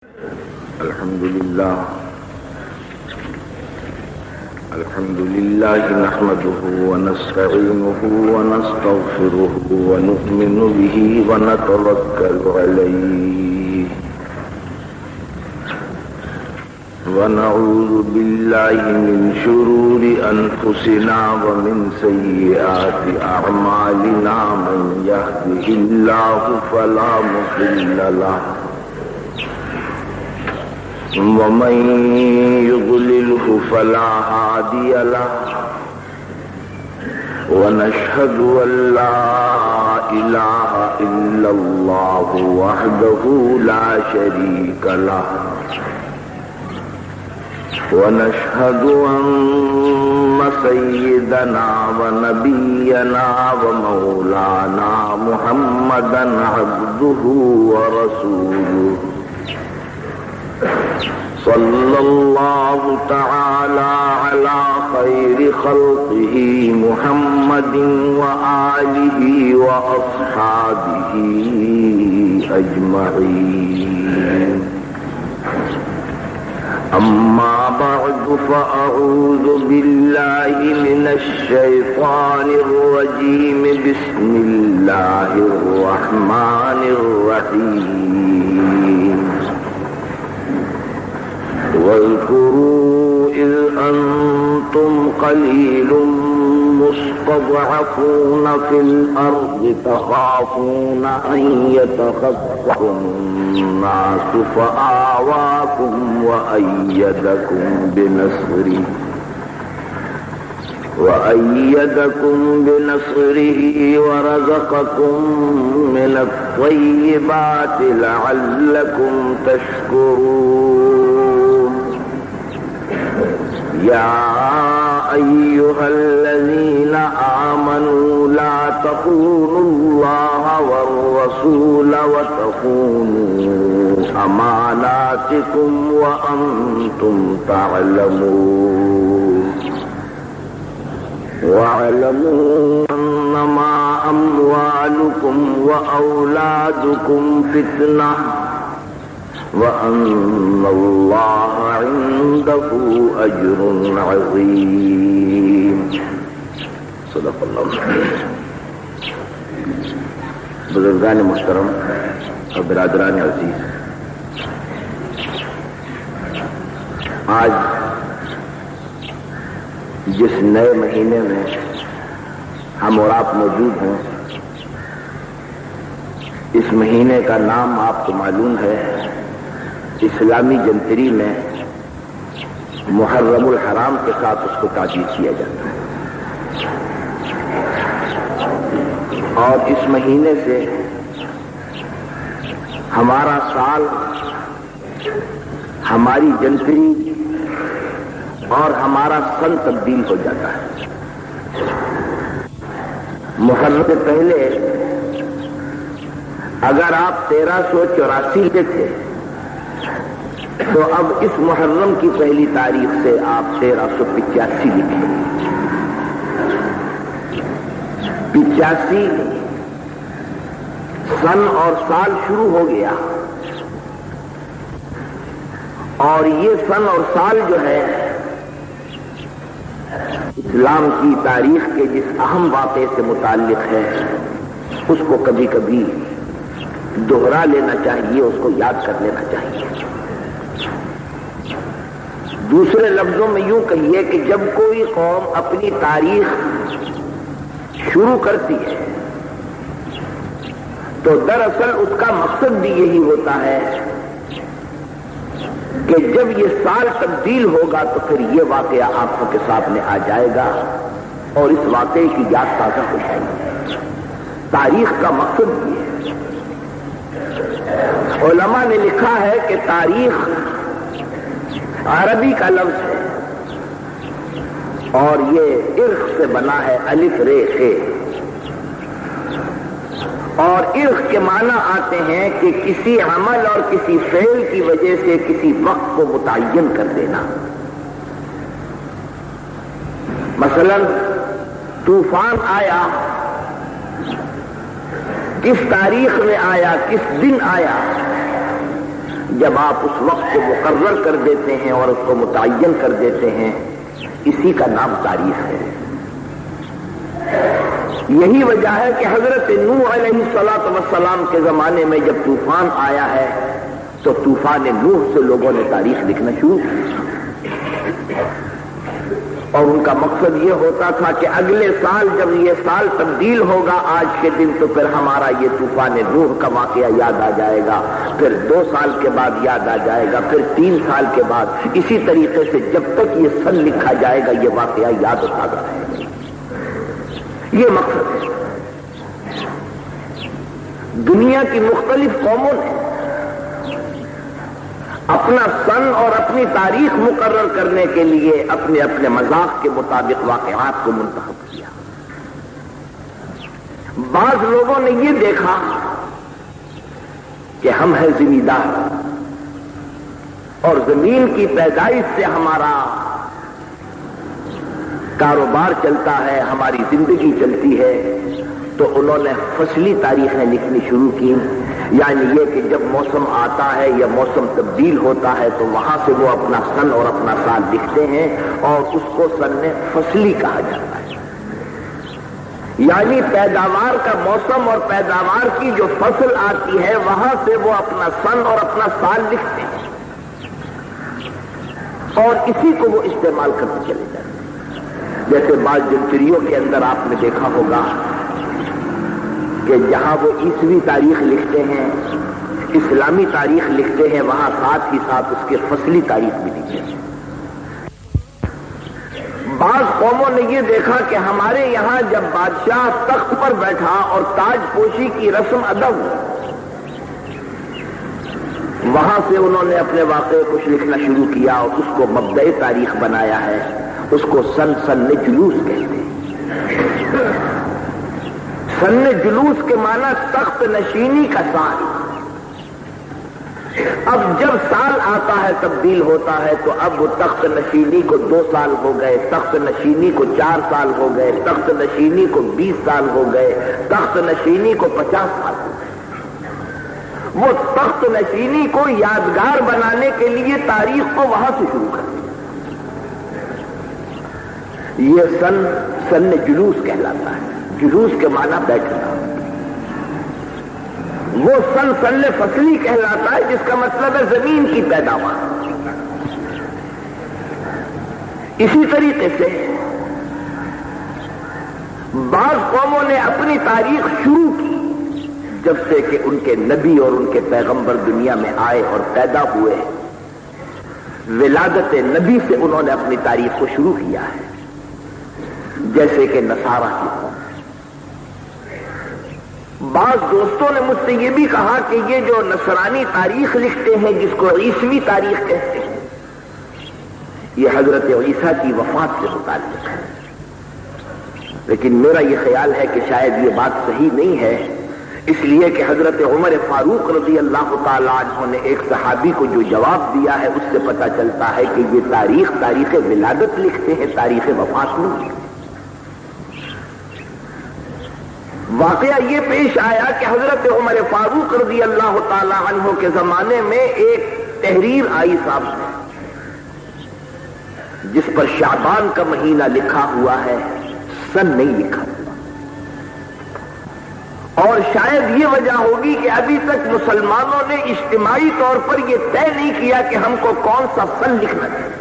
الحمد لله نحمده ونستعينه ونستغفره ونؤمن به ونتوكل عليه ونعوذ بالله من شرور أنفسنا ومن سيئات أعمالنا من يهده الله فلا مضل له ومن يضلله فلا هادي له ونشهد أن لا إله إلا الله وحده لا شريك له ونشهد أن سيدنا ونبينا ومولانا محمدا عبده ورسوله صلى الله تعالى على خير خلقه محمد وآله وأصحابه أجمعين أما بعد فأعوذ بالله من الشيطان الرجيم بسم الله الرحمن الرحيم واذكروا إذ أنتم قليل مستضعفون في الأرض تخافون أن يتخطفكم الناس فآواكم وأيدكم بنصره ورزقكم من الطيبات لعلكم تشكرون يا أيها الذين آمنوا لا تخونوا الله والرسول وتخونوا أماناتكم وأنتم تعلمون واعلموا أنما أموالكم وأولادكم فتنة وأن الله عنده أجر عظيم صدق اللہ بزرگان محترم اور برادران عزیز، آج جس نئے مہینے میں ہم اور آپ موجود ہیں، اس مہینے کا نام آپ کو معلوم ہے، اسلامی جنتری میں محرم الحرام کے ساتھ اس کو تعبیر کیا جاتا ہے، اور اس مہینے سے ہمارا سال، ہماری جنتری اور ہمارا سن تبدیل ہو جاتا ہے۔ محرم سے پہلے اگر آپ 1384 کے تھے تو اب اس محرم کی پہلی تاریخ سے آپ 1385 لکھیں۔ 85 سن اور سال شروع ہو گیا، اور یہ سن اور سال جو ہے اسلام کی تاریخ کے جس اہم واقعے سے متعلق ہے، اس کو کبھی کبھی دوہرا لینا چاہیے، اس کو یاد کر لینا چاہیے۔ دوسرے لفظوں میں یوں کہیے کہ جب کوئی قوم اپنی تاریخ شروع کرتی ہے تو دراصل اس کا مقصد بھی یہی ہوتا ہے کہ جب یہ سال تبدیل ہوگا تو پھر یہ واقعہ آنکھوں کے سامنے آ جائے گا اور اس واقعے کی یاد تازہ ہو جائے گی۔ تاریخ کا مقصد یہ ہے۔ علماء نے لکھا ہے کہ تاریخ عربی کا لفظ ہے اور یہ عرق سے بنا ہے، الف رے خے، اور عرق کے معنی آتے ہیں کہ کسی عمل اور کسی فعل کی وجہ سے کسی وقت کو متعین کر دینا۔ مثلا طوفان آیا، کس تاریخ میں آیا، کس دن آیا، جب آپ اس وقت کو مقرر کر دیتے ہیں اور اس کو متعین کر دیتے ہیں، اسی کا نام تاریخ ہے۔ یہی وجہ ہے کہ حضرت نوح علیہ السلام کے زمانے میں جب طوفان آیا ہے تو طوفان نوح سے لوگوں نے تاریخ لکھنا شروع کی، اور ان کا مقصد یہ ہوتا تھا کہ اگلے سال جب یہ سال تبدیل ہوگا آج کے دن تو پھر ہمارا یہ طوفان نوح کا واقعہ یاد آ جائے گا، پھر 2 سال کے بعد یاد آ جائے گا، پھر 3 سال کے بعد، اسی طریقے سے جب تک یہ سن لکھا جائے گا یہ واقعہ یاد ہوتا رہے گا۔ یہ مقصد ہے۔ دنیا کی مختلف قوموں نے اپنا سن اور اپنی تاریخ مقرر کرنے کے لیے اپنے اپنے مذاق کے مطابق واقعات کو منتخب کیا۔ بعض لوگوں نے یہ دیکھا کہ ہم ہیں زمیندار اور زمین کی پیدائش سے ہمارا کاروبار چلتا ہے، ہماری زندگی چلتی ہے، تو انہوں نے فصلی تاریخیں لکھنی شروع کی، یعنی یہ کہ جب موسم آتا ہے یا موسم تبدیل ہوتا ہے تو وہاں سے وہ اپنا سن اور اپنا سال لکھتے ہیں، اور اس کو سن فصلی کہا جاتا ہے، یعنی پیداوار کا موسم اور پیداوار کی جو فصل آتی ہے وہاں سے وہ اپنا سن اور اپنا سال لکھتے ہیں، اور اسی کو وہ استعمال کرتے چلے جاتے ہیں۔ جیسے بعض جنتریوں کے اندر آپ نے دیکھا ہوگا کہ جہاں وہ عیسوی تاریخ لکھتے ہیں، اسلامی تاریخ لکھتے ہیں، وہاں ساتھ ہی ساتھ اس کے فصلی تاریخ بھی لکھتے ہیں۔ بعض قوموں نے یہ دیکھا کہ ہمارے یہاں جب بادشاہ تخت پر بیٹھا اور تاج پوشی کی رسم ادا ہوئی، وہاں سے انہوں نے اپنے واقعے کچھ لکھنا شروع کیا اور اس کو مبدأ تاریخ بنایا ہے، اس کو سن جلوس کہتے ہیں۔ سن جلوس کے معنی تخت نشینی کا سال۔ اب جب سال آتا ہے تبدیل ہوتا ہے تو اب وہ تخت نشینی کو 2 سال ہو گئے، تخت نشینی کو 4 سال ہو گئے، تخت نشینی کو 20 سال ہو گئے، تخت نشینی کو 50 سال ہو گئے۔ وہ تخت نشینی کو یادگار بنانے کے لیے تاریخ کو وہاں سے شروع کر دیا۔ یہ سن جلوس کہلاتا ہے۔ جلوس کے معنی بیٹھنا۔ وہ سن فصلی کہلاتا ہے جس کا مطلب ہے زمین کی پیداوار۔ اسی طریقے سے بعض قوموں نے اپنی تاریخ شروع کی جب سے کہ ان کے نبی اور ان کے پیغمبر دنیا میں آئے اور پیدا ہوئے، ولادت نبی سے انہوں نے اپنی تاریخ کو شروع کیا ہے، جیسے کہ نصارہ کی قوم۔ بعض دوستوں نے مجھ سے یہ بھی کہا کہ یہ جو نصرانی تاریخ لکھتے ہیں جس کو عیسوی تاریخ کہتے ہیں، یہ حضرت عیسیٰ کی وفات سے متعلق ہے، لیکن میرا یہ خیال ہے کہ شاید یہ بات صحیح نہیں ہے، اس لیے کہ حضرت عمر فاروق رضی اللہ تعالیٰ عنہ نے ایک صحابی کو جو جواب دیا ہے اس سے پتہ چلتا ہے کہ یہ تاریخ ولادت لکھتے ہیں، تاریخ وفات نہیں لکھتے۔ واقعہ یہ پیش آیا کہ حضرت عمر فاروق رضی اللہ تعالی عنہ کے زمانے میں ایک تحریر آئی صاحب جس پر شعبان کا مہینہ لکھا ہوا ہے، سن نہیں لکھا ہوا، اور شاید یہ وجہ ہوگی کہ ابھی تک مسلمانوں نے اجتماعی طور پر یہ طے نہیں کیا کہ ہم کو کون سا سن لکھنا چاہیے۔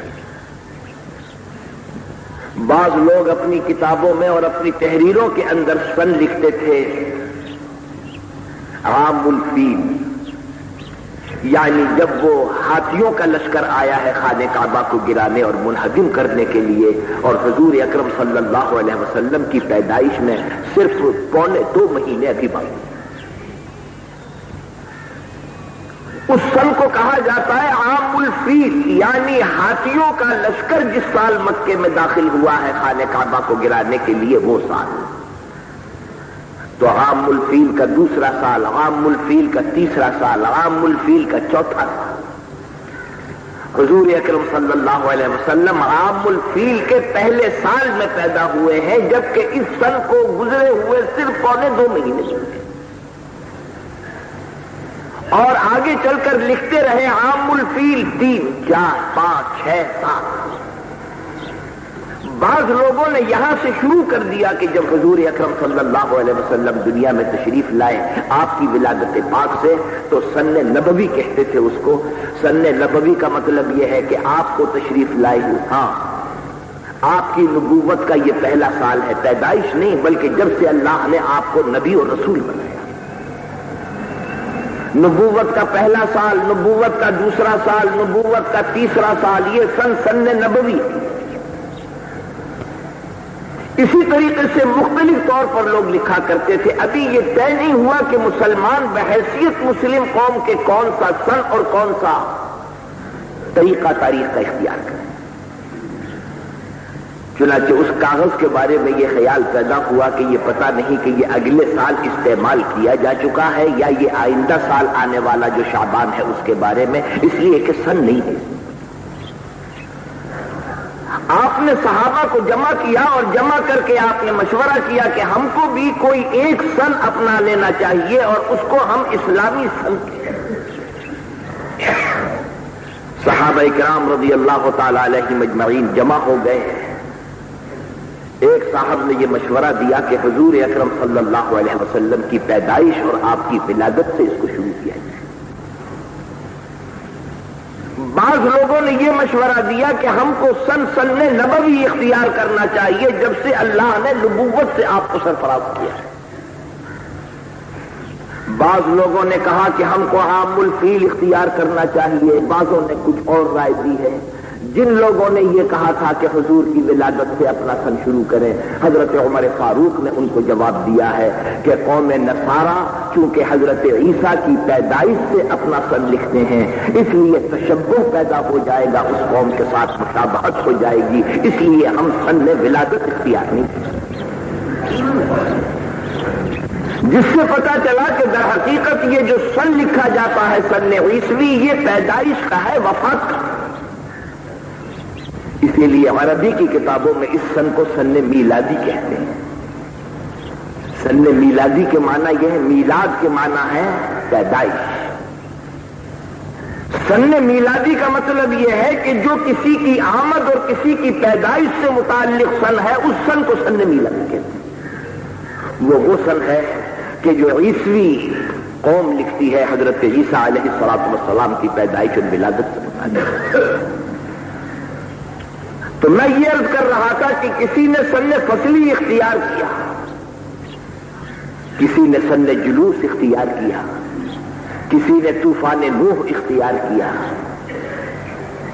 بعض لوگ اپنی کتابوں میں اور اپنی تحریروں کے اندر سن لکھتے تھے عام الفیل، یعنی جب وہ ہاتھیوں کا لشکر آیا ہے خانہ کعبہ کو گرانے اور منہدم کرنے کے لیے، اور حضور اکرم صلی اللہ علیہ وسلم کی پیدائش میں صرف 2.25 مہینے ابھی باقی، اس سن کو کہا جاتا ہے عام الفیل، یعنی ہاتھیوں کا لشکر جس سال مکے میں داخل ہوا ہے خانہ کعبہ کو گرانے کے لیے وہ سال۔ تو عام الفیل کا 2 سال، عام الفیل کا 3 سال، عام الفیل کا 4 سال۔ حضور اکرم صلی اللہ علیہ وسلم عام الفیل کے پہلے سال میں پیدا ہوئے ہیں، جبکہ اس سن کو گزرے ہوئے صرف 2.25 مہینے ہوئے، اور آگے چل کر لکھتے رہے عام الفیل 3 4 5 6 7. بعض لوگوں نے یہاں سے شروع کر دیا کہ جب حضور اکرم صلی اللہ علیہ وسلم دنیا میں تشریف لائے آپ کی ولادت پاک سے، تو سن نبوی کہتے تھے اس کو. سن نبوی کا مطلب یہ ہے کہ آپ کو تشریف لائے ہوئے، ہاں آپ کی نبوت کا یہ پہلا سال ہے، پیدائش نہیں بلکہ جب سے اللہ نے آپ کو نبی اور رسول بنایا. نبوت کا پہلا سال، نبوت کا دوسرا سال، نبوت کا تیسرا سال، یہ سن نبوی. اسی طریقے سے مختلف طور پر لوگ لکھا کرتے تھے. ابھی یہ طے نہیں ہوا کہ مسلمان بحیثیت مسلم قوم کے کون سا سن اور کون سا طریقہ تاریخ کا اختیار کریں. چنانچہ اس کاغذ کے بارے میں یہ خیال پیدا ہوا کہ یہ پتہ نہیں کہ یہ اگلے سال استعمال کیا جا چکا ہے یا یہ آئندہ سال آنے والا جو شعبان ہے اس کے بارے میں، اس لیے کہ سن نہیں ہے. آپ نے صحابہ کو جمع کیا اور جمع کر کے آپ نے مشورہ کیا کہ ہم کو بھی کوئی ایک سن اپنا لینا چاہیے اور اس کو ہم اسلامی سن کہیں. صحابہ کرام رضی اللہ تعالی علیہ مجمعین جمع ہو گئے. ایک صاحب نے یہ مشورہ دیا کہ حضور اکرم صلی اللہ علیہ وسلم کی پیدائش اور آپ کی ولادت سے اس کو شروع کیا جائے. بعض لوگوں نے یہ مشورہ دیا کہ ہم کو سن نبوی اختیار کرنا چاہیے جب سے اللہ نے نبوت سے آپ کو سرفراز کیا ہے. بعض لوگوں نے کہا کہ ہم کو عام الفیل اختیار کرنا چاہیے. بعضوں نے کچھ اور رائے دی ہے. جن لوگوں نے یہ کہا تھا کہ حضور کی ولادت سے اپنا سن شروع کریں، حضرت عمر فاروق نے ان کو جواب دیا ہے کہ قوم نصارہ چونکہ حضرت عیسیٰ کی پیدائش سے اپنا سن لکھتے ہیں، اس لیے تشبہ پیدا ہو جائے گا، اس قوم کے ساتھ مشابہت ہو جائے گی، اس لیے ہم سن ولادت اختیار نہیں کرتے. جس سے پتا چلا کہ در حقیقت یہ جو سن لکھا جاتا ہے سن عیسوی، یہ پیدائش کا ہے، وفات کا. اسی لیے عربی کی کتابوں میں اس سن کو سن میلادی کہتے ہیں. سن میلادی کے معنی یہ ہے، میلاد کے معنی ہے پیدائش. سن میلادی کا مطلب یہ ہے کہ جو کسی کی آمد اور کسی کی پیدائش سے متعلق سن ہے اس سن کو سن میلادی کہتے ہیں. وہ سن ہے کہ جو عیسوی قوم لکھتی ہے حضرت عیسیٰ علیہ السلام کی پیدائش اور ولادت سے متعلق. تو میں یہ عرض کر رہا تھا کہ کسی نے سن فصلی اختیار کیا، کسی نے سن جلوس اختیار کیا، کسی نے طوفان نوح اختیار کیا،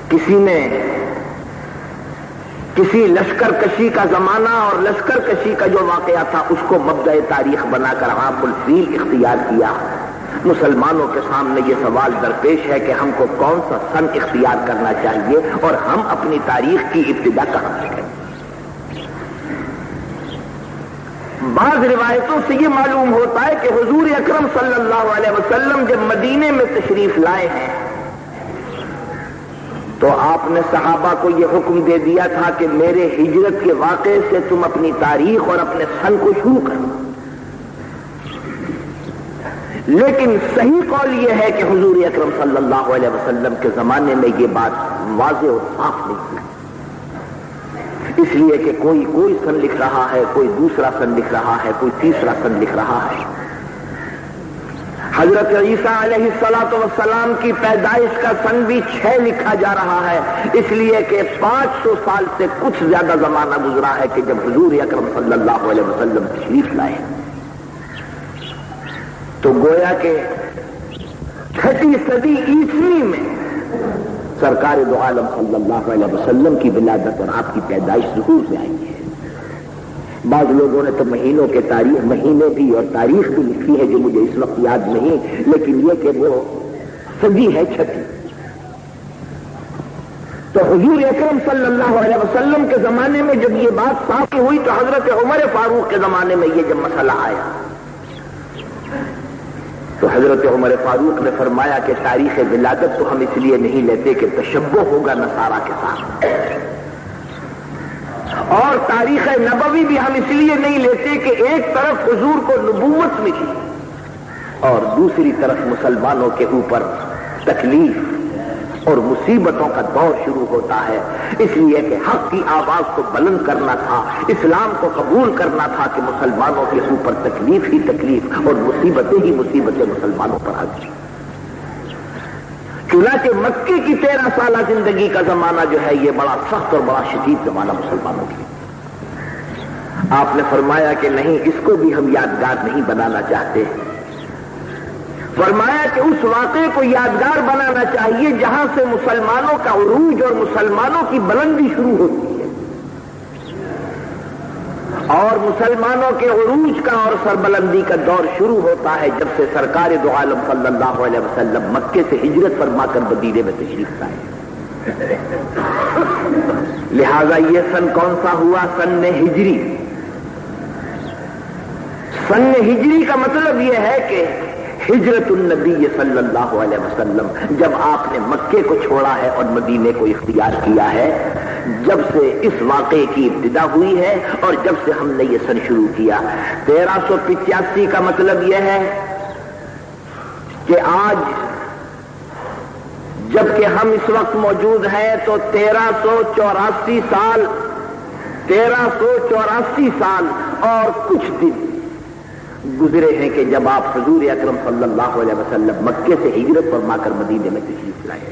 کسی نے کسی لشکر کشی کا زمانہ اور لشکر کشی کا جو واقعہ تھا اس کو مبدأ تاریخ بنا کر عام الفیل اختیار کیا. مسلمانوں کے سامنے یہ سوال درپیش ہے کہ ہم کو کون سا سن اختیار کرنا چاہیے اور ہم اپنی تاریخ کی ابتدا کہاں سے کریں. بعض روایتوں سے یہ معلوم ہوتا ہے کہ حضور اکرم صلی اللہ علیہ وسلم جب مدینے میں تشریف لائے ہیں تو آپ نے صحابہ کو یہ حکم دے دیا تھا کہ میرے ہجرت کے واقعے سے تم اپنی تاریخ اور اپنے سن کو شروع کرو. لیکن صحیح قول یہ ہے کہ حضور اکرم صلی اللہ علیہ وسلم کے زمانے میں یہ بات واضح اور صاف نہیں تھی، اس لیے کہ کوئی سن لکھ رہا ہے، کوئی دوسرا سن لکھ رہا ہے، کوئی تیسرا سن لکھ رہا ہے. حضرت عیسیٰ علیہ السلام کی پیدائش کا سن بھی 6 لکھا جا رہا ہے، اس لیے کہ 500 سال سے کچھ زیادہ زمانہ گزرا ہے کہ جب حضور اکرم صلی اللہ علیہ وسلم تشریف لائے. تو گویا کہ 6 صدی عیسوی میں سرکار دو عالم صلی اللہ علیہ وسلم کی ولادت اور آپ کی پیدائش ظہور میں آئی ہے. بعض لوگوں نے تو مہینوں کے تاریخ، مہینے بھی اور تاریخ بھی لکھی ہے جو مجھے اس وقت یاد نہیں، لیکن یہ کہ وہ صدی ہے 6. تو حضور اکرم صلی اللہ علیہ وسلم کے زمانے میں جب یہ بات صاف ہوئی تو حضرت عمر فاروق کے زمانے میں یہ جب مسئلہ آیا تو حضرت عمر فاروق نے فرمایا کہ تاریخ ولادت تو ہم اس لیے نہیں لیتے کہ تشبہ ہوگا نصارہ کے ساتھ، اور تاریخ نبوی بھی ہم اس لیے نہیں لیتے کہ ایک طرف حضور کو نبوت ملی اور دوسری طرف مسلمانوں کے اوپر تکلیف اور مصیبتوں کا دور شروع ہوتا ہے، اس لیے کہ حق کی آواز کو بلند کرنا تھا، اسلام کو قبول کرنا تھا کہ مسلمانوں کے اوپر تکلیف ہی تکلیف اور مصیبتیں ہی مصیبتیں مسلمانوں پر آ گئی۔ چنانچہ مکے کی 13 سالہ زندگی کا زمانہ جو ہے یہ بڑا سخت اور بڑا شدید زمانہ مسلمانوں کی۔ آپ نے فرمایا کہ نہیں، اس کو بھی ہم یادگار نہیں بنانا چاہتے، فرمایا کہ اس واقعے کو یادگار بنانا چاہیے جہاں سے مسلمانوں کا عروج اور مسلمانوں کی بلندی شروع ہوتی ہے، اور مسلمانوں کے عروج کا اور سربلندی کا دور شروع ہوتا ہے جب سے سرکار دو عالم صلی اللہ علیہ وسلم مکے سے ہجرت فرما کر مدینے میں تشریف لائے۔ لہذا یہ سن کون سا ہوا؟ سن ہجری۔ سن ہجری کا مطلب یہ ہے کہ ہجرت النبی صلی اللہ علیہ وسلم، جب آپ نے مکے کو چھوڑا ہے اور مدینے کو اختیار کیا ہے، جب سے اس واقعے کی ابتدا ہوئی ہے اور جب سے ہم نے یہ سن شروع کیا۔ 1385 کا مطلب یہ ہے کہ آج جبکہ ہم اس وقت موجود ہیں تو 1384 سال 1384 سال اور کچھ دن گزرے ہیں کہ جب آپ حضور اکرم صلی اللہ علیہ وسلم مکے سے ہجرت فرما کر مدینے میں تشریف لائے،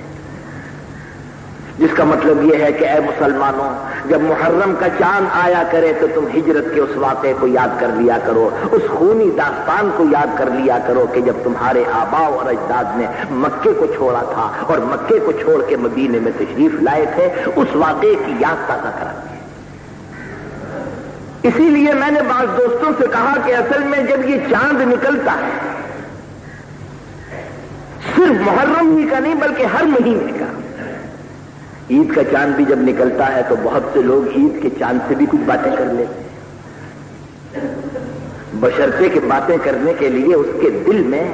جس کا مطلب یہ ہے کہ اے مسلمانوں، جب محرم کا چاند آیا کرے تو تم ہجرت کے اس واقعے کو یاد کر لیا کرو، اس خونی داستان کو یاد کر لیا کرو کہ جب تمہارے آباء اور اجداد نے مکے کو چھوڑا تھا اور مکے کو چھوڑ کے مدینے میں تشریف لائے تھے، اس واقعے کی یاد تازہ کرا دی۔ اسی لیے میں نے بعض دوستوں سے کہا کہ اصل میں جب یہ چاند نکلتا ہے، صرف محرم ہی کا نہیں بلکہ ہر مہینے کا، عید کا چاند بھی جب نکلتا ہے تو بہت سے لوگ عید کے چاند سے بھی کچھ باتیں کر لیتے ہیں، بشرطے کہ باتیں کرنے کے لیے اس کے دل میں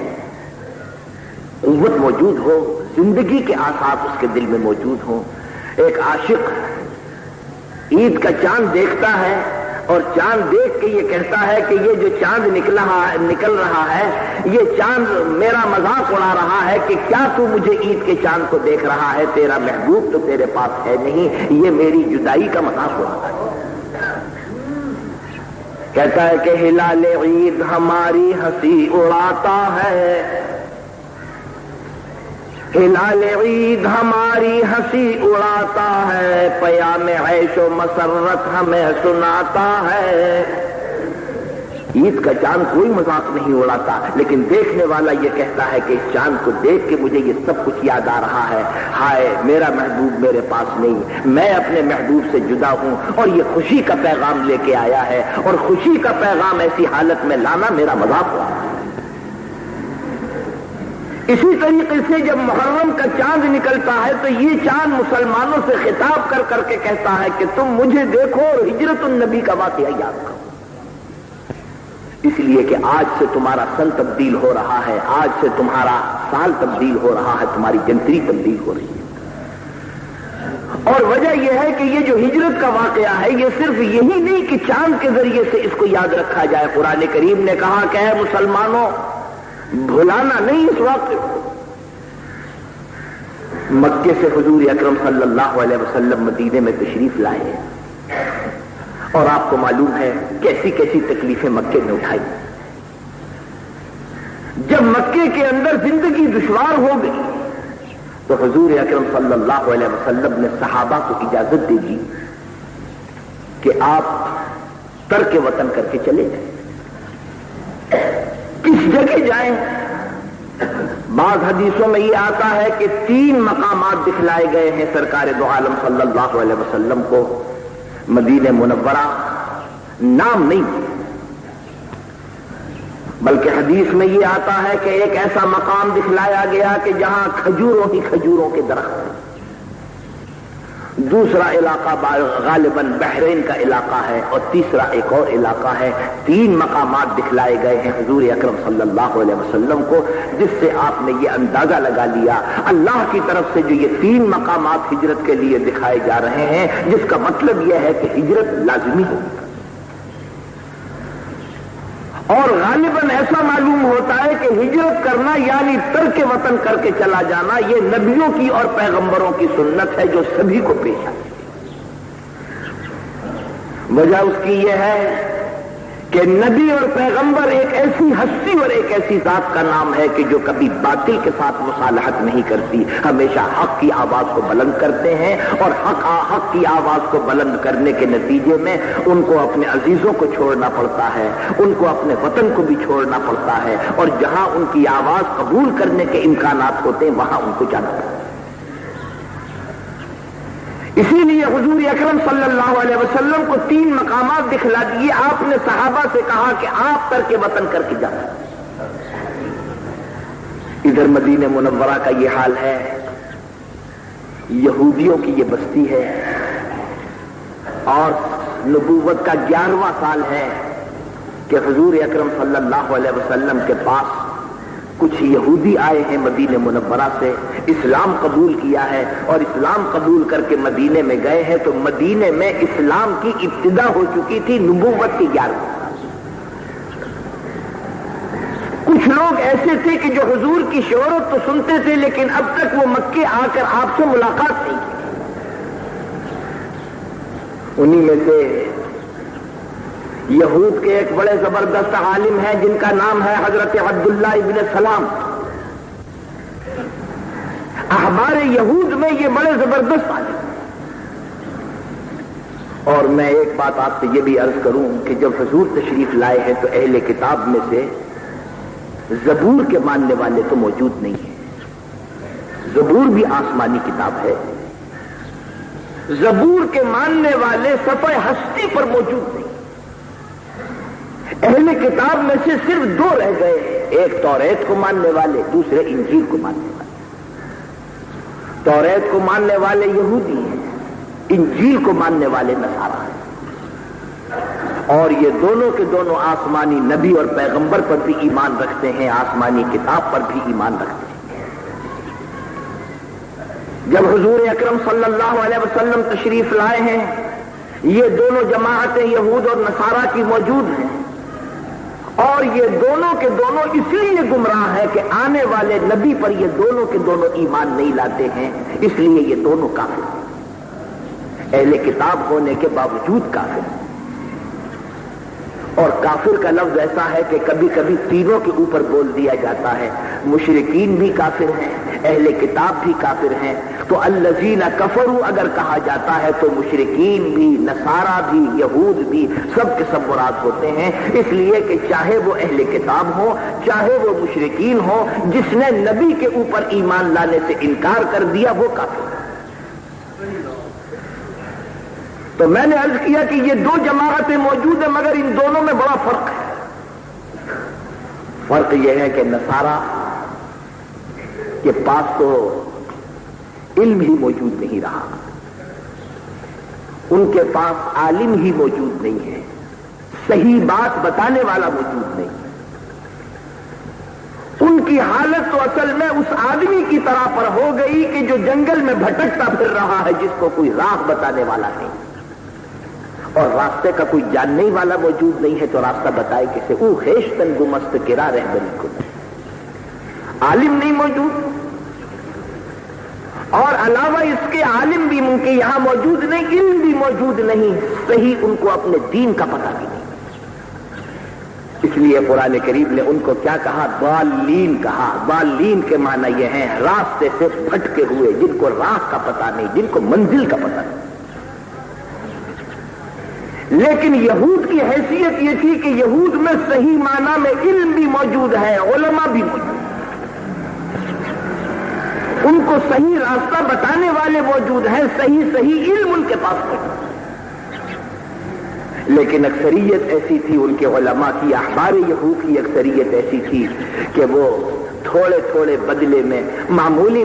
قوت موجود ہو، زندگی کے آثار اس کے دل میں موجود ہوں۔ ایک عاشق عید کا چاند دیکھتا ہے اور چاند دیکھ کے یہ کہتا ہے کہ یہ جو چاند نکل رہا ہے، یہ چاند میرا مذاق اڑا رہا ہے کہ کیا تو مجھے عید کے چاند کو دیکھ رہا ہے، تیرا محبوب تو تیرے پاس ہے نہیں، یہ میری جدائی کا مذاق اڑا رہا ہے۔ کہتا ہے کہ ہلال عید ہماری ہنسی اڑاتا ہے، ہلال عید ہماری ہنسی اڑاتا ہے، پیام عیش و مسرت ہمیں سناتا ہے۔ عید کا چاند کوئی مذاق نہیں اڑاتا، لیکن دیکھنے والا یہ کہتا ہے کہ اس چاند کو دیکھ کے مجھے یہ سب کچھ یاد آ رہا ہے، ہائے میرا محبوب میرے پاس نہیں، میں اپنے محبوب سے جدا ہوں، اور یہ خوشی کا پیغام لے کے آیا ہے، اور خوشی کا پیغام ایسی حالت میں لانا میرا مذاق ہوا۔ اسی طریقے سے جب محرم کا چاند نکلتا ہے تو یہ چاند مسلمانوں سے خطاب کر کر کے کہتا ہے کہ تم مجھے دیکھو اور ہجرت النبی کا واقعہ یاد کرو، اس لیے کہ آج سے تمہارا سن تبدیل ہو رہا ہے، آج سے تمہارا سال تبدیل ہو رہا ہے، تمہاری جنتری تبدیل ہو رہی ہے۔ اور وجہ یہ ہے کہ یہ جو ہجرت کا واقعہ ہے، یہ صرف یہی نہیں کہ چاند کے ذریعے سے اس کو یاد رکھا جائے، قرآن کریم نے کہا کہ اے مسلمانوں بھلانا نہیں اس واقعے کو۔ مکے سے حضور اکرم صلی اللہ علیہ وسلم مدینے میں تشریف لائے، اور آپ کو معلوم ہے کیسی کیسی تکلیفیں مکے میں اٹھائی۔ جب مکے کے اندر زندگی دشوار ہو گئی تو حضور اکرم صلی اللہ علیہ وسلم نے صحابہ کو اجازت دے دی کہ آپ ترک وطن کر کے چلے جائیں۔ کس جگہ جائیں؟ بعض حدیثوں میں یہ آتا ہے کہ 3 مقامات دکھلائے گئے ہیں سرکار دو عالم صلی اللہ علیہ وسلم کو مدینہ منورہ، نام نہیں بلکہ حدیث میں یہ آتا ہے کہ ایک ایسا مقام دکھلایا گیا کہ جہاں کھجوروں ہی کھجوروں کے درخت ہیں، دوسرا علاقہ غالباً بحرین کا علاقہ ہے، اور تیسرا ایک اور علاقہ ہے۔ 3 مقامات دکھلائے گئے ہیں حضور اکرم صلی اللہ علیہ وسلم کو، جس سے آپ نے یہ اندازہ لگا لیا اللہ کی طرف سے جو یہ 3 مقامات ہجرت کے لیے دکھائے جا رہے ہیں، جس کا مطلب یہ ہے کہ ہجرت لازمی ہوگی۔ اور غالباً ایسا معلوم ہوتا ہے کہ ہجرت کرنا یعنی ترک وطن کر کے چلا جانا یہ نبیوں کی اور پیغمبروں کی سنت ہے جو سبھی کو پیش آتی ہے۔ وجہ اس کی یہ ہے کہ نبی اور پیغمبر ایک ایسی ہستی اور ایک ایسی ذات کا نام ہے کہ جو کبھی باطل کے ساتھ مصالحت نہیں کرتی، ہمیشہ حق کی آواز کو بلند کرتے ہیں، اور حق کی آواز کو بلند کرنے کے نتیجے میں ان کو اپنے عزیزوں کو چھوڑنا پڑتا ہے، ان کو اپنے وطن کو بھی چھوڑنا پڑتا ہے، اور جہاں ان کی آواز قبول کرنے کے امکانات ہوتے ہیں وہاں ان کو جانا پڑتا ہے۔ اسی لیے حضور اکرم صلی اللہ علیہ وسلم کو 3 مقامات دکھلا دیے۔ آپ نے صحابہ سے کہا کہ آپ ترک وطن کر کے جانا۔ ادھر مدینہ منورہ کا یہ حال ہے، یہودیوں کی یہ بستی ہے، اور نبوت کا 11واں سال ہے کہ حضور اکرم صلی اللہ علیہ وسلم کے پاس کچھ یہودی آئے ہیں مدینہ منورہ سے، اسلام قبول کیا ہے، اور اسلام قبول کر کے مدینے میں گئے ہیں تو مدینے میں اسلام کی ابتدا ہو چکی تھی نبوت کی 11 سال۔ کچھ لوگ ایسے تھے کہ جو حضور کی شہرت تو سنتے تھے لیکن اب تک وہ مکے آ کر آپ سے ملاقات نہیں کی۔ انہی میں سے یہود کے ایک بڑے زبردست عالم ہیں جن کا نام ہے حضرت عبداللہ ابن سلام۔ احبار یہود میں یہ بڑے زبردست عالم۔ اور میں ایک بات آپ سے یہ بھی عرض کروں کہ جب حضور تشریف لائے ہیں تو اہل کتاب میں سے زبور کے ماننے والے تو موجود نہیں ہیں۔ زبور بھی آسمانی کتاب ہے، زبور کے ماننے والے صفحہ ہستی پر موجود نہیں۔ اہل کتاب میں سے صرف 2 رہ گئے، ایک توریت کو ماننے والے، دوسرے انجیل کو ماننے والے۔ توریت کو ماننے والے یہودی ہیں، انجیل کو ماننے والے نصارا ہیں، اور یہ دونوں کے دونوں آسمانی نبی اور پیغمبر پر بھی ایمان رکھتے ہیں، آسمانی کتاب پر بھی ایمان رکھتے ہیں۔ جب حضور اکرم صلی اللہ علیہ وسلم تشریف لائے ہیں، یہ دونوں جماعتیں یہود اور نصارا کی موجود ہیں، اور یہ دونوں کے دونوں اس لیے گمراہ ہیں کہ آنے والے نبی پر یہ دونوں کے دونوں ایمان نہیں لاتے ہیں، اس لیے یہ دونوں کافر ہیں، اہل کتاب ہونے کے باوجود کافر ہیں۔ اور کافر کا لفظ ایسا ہے کہ کبھی کبھی تینوں کے اوپر بول دیا جاتا ہے، مشرکین بھی کافر ہیں، اہل کتاب بھی کافر ہیں، تو الذین کفروا اگر کہا جاتا ہے تو مشرکین بھی، نصارا بھی، یہود بھی، سب کے سب مراد ہوتے ہیں، اس لیے کہ چاہے وہ اہل کتاب ہو چاہے وہ مشرکین ہو، جس نے نبی کے اوپر ایمان لانے سے انکار کر دیا وہ کافر ہے۔ تو میں نے عرض کیا کہ یہ 2 جماعتیں موجود ہیں مگر ان دونوں میں بڑا فرق ہے۔ فرق یہ ہے کہ نصارا کے پاس تو علم ہی موجود نہیں رہا، ان کے پاس عالم ہی موجود نہیں ہے، صحیح بات بتانے والا موجود نہیں۔ ان کی حالت تو اصل میں اس آدمی کی طرح پر ہو گئی کہ جو جنگل میں بھٹکتا پھر رہا ہے، جس کو کوئی راہ بتانے والا نہیں، اور راستے کا کوئی جاننے والا موجود نہیں ہے تو راستہ بتائے کسے؟ او خیشتن گمست کرا رہبری کو، عالم نہیں موجود، اور علاوہ اس کے عالم بھی ان کے یہاں موجود نہیں، علم بھی موجود نہیں، صحیح ان کو اپنے دین کا پتہ بھی نہیں۔ اس لیے قرآن کریم نے ان کو کیا کہا؟ ضالین کہا۔ ضالین کے معنی یہ ہیں راستے سے بھٹکے ہوئے، جن کو راہ کا پتہ نہیں، جن کو منزل کا پتہ نہیں۔ لیکن یہود کی حیثیت یہ تھی کہ یہود میں صحیح معنی میں علم بھی موجود ہے، علماء بھی موجود ہیں، ان کو صحیح راستہ بتانے والے موجود ہیں، صحیح علم ان کے پاس موجود ہے۔ لیکن اکثریت ایسی تھی ان کے علماء کی، احبار یہود کی اکثریت ایسی تھی کہ وہ تھوڑے تھوڑے بدلے میں معمولی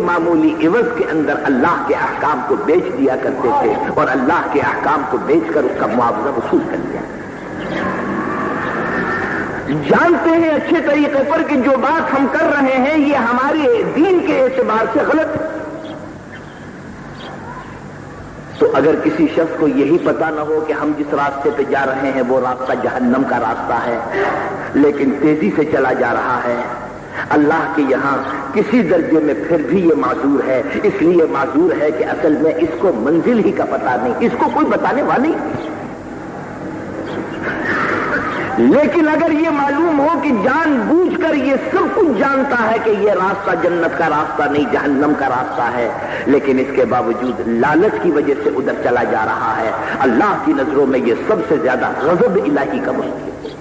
عوض کے اندر اللہ کے احکام کو بیچ دیا کرتے تھے، اور اللہ کے احکام کو بیچ کر اس کا معاوضہ وصول کر لیا۔ جانتے ہیں اچھے طریقے پر کہ جو بات ہم کر رہے ہیں یہ ہمارے دین کے اعتبار سے غلط ہے، تو اگر کسی شخص کو یہی پتا نہ ہو کہ ہم جس راستے پہ جا رہے ہیں وہ راستہ جہنم کا راستہ ہے، لیکن تیزی سے چلا جا رہا ہے. اللہ کے یہاں کسی درجے میں پھر بھی یہ معذور ہے. اس لیے معذور ہے کہ اصل میں اس کو منزل ہی کا پتہ نہیں، اس کو کوئی بتانے والی. لیکن اگر یہ معلوم ہو کہ جان بوجھ کر یہ سب کچھ جانتا ہے کہ یہ راستہ جنت کا راستہ نہیں جہنم کا راستہ ہے، لیکن اس کے باوجود لالچ کی وجہ سے ادھر چلا جا رہا ہے، اللہ کی نظروں میں یہ سب سے زیادہ غضب الہی کا مستحق ہے.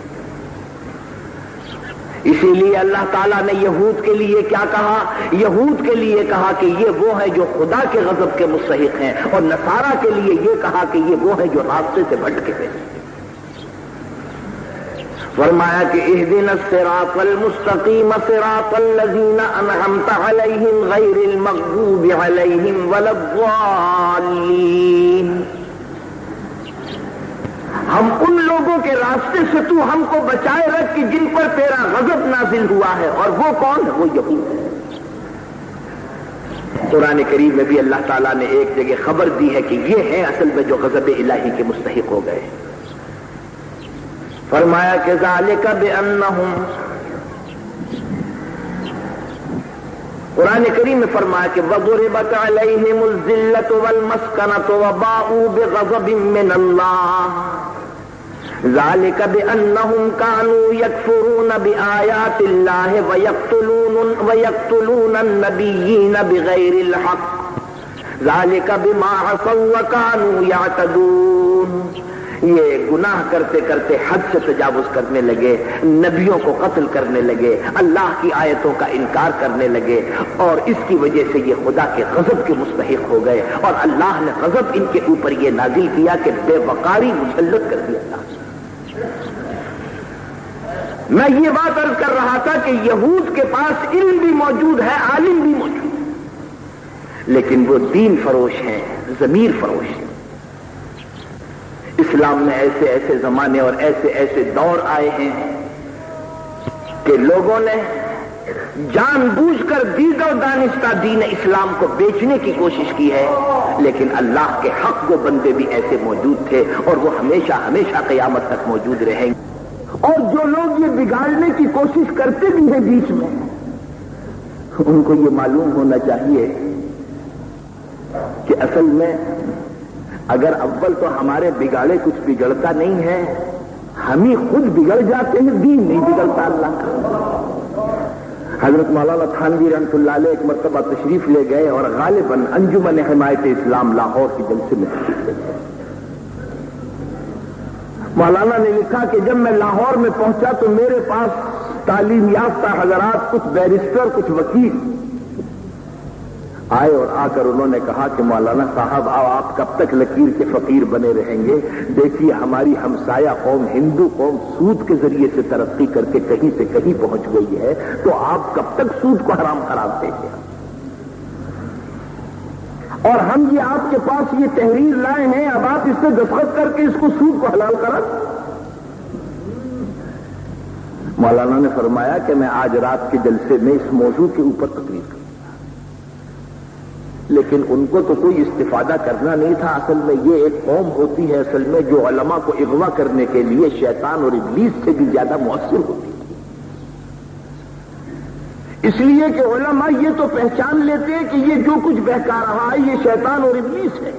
اسی لیے اللہ تعالیٰ نے یہود کے لیے کیا کہا؟ یہود کے لیے کہا کہ یہ وہ ہے جو خدا کے غضب کے مستحق ہیں، اور نصارہ کے لیے یہ کہا کہ یہ وہ ہے جو راستے سے بھٹکے ہیں. فرمایا کہ اہدنا الصراط المستقیم صراط الذین انعمت علیہم غیر المغضوب علیہم ولا الضالین. ہم ان لوگوں کے راستے سے تو ہم کو بچائے رکھ کہ جن پر تیرا غضب نازل ہوا ہے. اور وہ کون ہے؟ وہ یہود ہے. قرآن کریم میں بھی اللہ تعالیٰ نے ایک جگہ خبر دی ہے کہ یہ ہیں اصل میں جو غضب الہی کے مستحق ہو گئے. فرمایا کہ ذالک بانہم، قرآن کریم میں فرمایا کہ وضربت علیہم الذلۃ والمسکنۃ وباءوا بغضب من اللہ ذالک بانہم کانوا یکفرون بآیات اللہ ویقتلون النبیین بغیر الحق ذالک بما عصوا وکانوا یعتدون. یہ گناہ کرتے کرتے حد سے تجاوز کرنے لگے، نبیوں کو قتل کرنے لگے، اللہ کی آیتوں کا انکار کرنے لگے، اور اس کی وجہ سے یہ خدا کے غضب کے مستحق ہو گئے. اور اللہ نے غضب ان کے اوپر یہ نازل کیا کہ بے وقاری مسلط کر دیا. میں یہ بات عرض کر رہا تھا کہ یہود کے پاس علم بھی موجود ہے، عالم بھی موجود ہے، لیکن وہ دین فروش ہیں، ضمیر فروش ہیں. اسلام میں ایسے ایسے زمانے اور ایسے ایسے دور آئے ہیں کہ لوگوں نے جان بوجھ کر دید و دانستہ دین اسلام کو بیچنے کی کوشش کی ہے، لیکن اللہ کے حق کو بندے بھی ایسے موجود تھے، اور وہ ہمیشہ ہمیشہ قیامت تک موجود رہیں گے. اور جو لوگ یہ بگاڑنے کی کوشش کرتے بھی ہیں بیچ میں، ان کو یہ معلوم ہونا چاہیے کہ اصل میں اگر اول تو ہمارے بگاڑے کچھ بگڑتا نہیں ہے، ہم ہی خود بگڑ جاتے ہیں، دین نہیں بگڑتا اللہ کا. حضرت مولانا تھانوی رحمۃ اللہ علیہ ایک مرتبہ تشریف لے گئے اور غالباً انجمن حمایت اسلام لاہور کے جلسے میں تشریف لے گئے. مولانا نے لکھا کہ جب میں لاہور میں پہنچا تو میرے پاس تعلیم یافتہ حضرات، کچھ بیرسٹر کچھ وکیل آئے، اور آ کر انہوں نے کہا کہ مولانا صاحب آپ کب تک لکیر کے فقیر بنے رہیں گے؟ دیکھیے ہماری ہمسایہ قوم ہندو قوم سود کے ذریعے سے ترقی کر کے کہیں سے کہیں پہنچ گئی ہے، تو آپ کب تک سود کو حرام قرار دیں گے؟ اور ہم یہ آپ کے پاس یہ تحریر لائے ہیں، اب آپ اس سے دستخط کر کے اس کو سود کو حلال کرا. مولانا نے فرمایا کہ میں آج رات کے جلسے میں اس موضوع کے اوپر تقریر کروں، لیکن ان کو تو کوئی استفادہ کرنا نہیں تھا. اصل میں یہ ایک قوم ہوتی ہے اصل میں جو علماء کو اغوا کرنے کے لیے شیطان اور ابلیس سے بھی زیادہ مؤثر ہوتی ہے. اس لیے کہ علماء یہ تو پہچان لیتے ہیں کہ یہ جو کچھ بہکا رہا ہے یہ شیطان اور ابلیس ہے،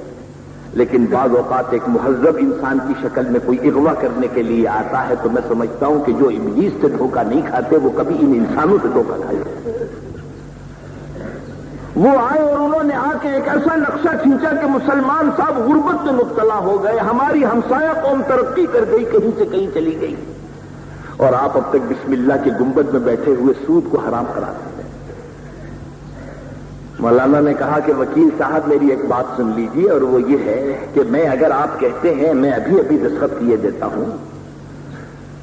لیکن بعض اوقات ایک مہذب انسان کی شکل میں کوئی اغوا کرنے کے لیے آتا ہے، تو میں سمجھتا ہوں کہ جو ابلیس سے دھوکہ نہیں کھاتے وہ کبھی ان انسانوں سے دھوکہ کھائے. وہ آئے اور انہوں نے آ کے ایک ایسا نقشہ کھینچا کہ مسلمان صاحب غربت میں مبتلا ہو گئے، ہماری ہمسایہ قوم ترقی کر گئی، کہیں سے کہیں چلی گئی، اور آپ اب تک بسم اللہ کے گنبد میں بیٹھے ہوئے سود کو حرام کرا دیتے ہیں. مولانا نے کہا کہ وکیل صاحب میری ایک بات سن لیجیے، اور وہ یہ ہے کہ میں اگر آپ کہتے ہیں میں ابھی ابھی دستخط کیے دیتا ہوں،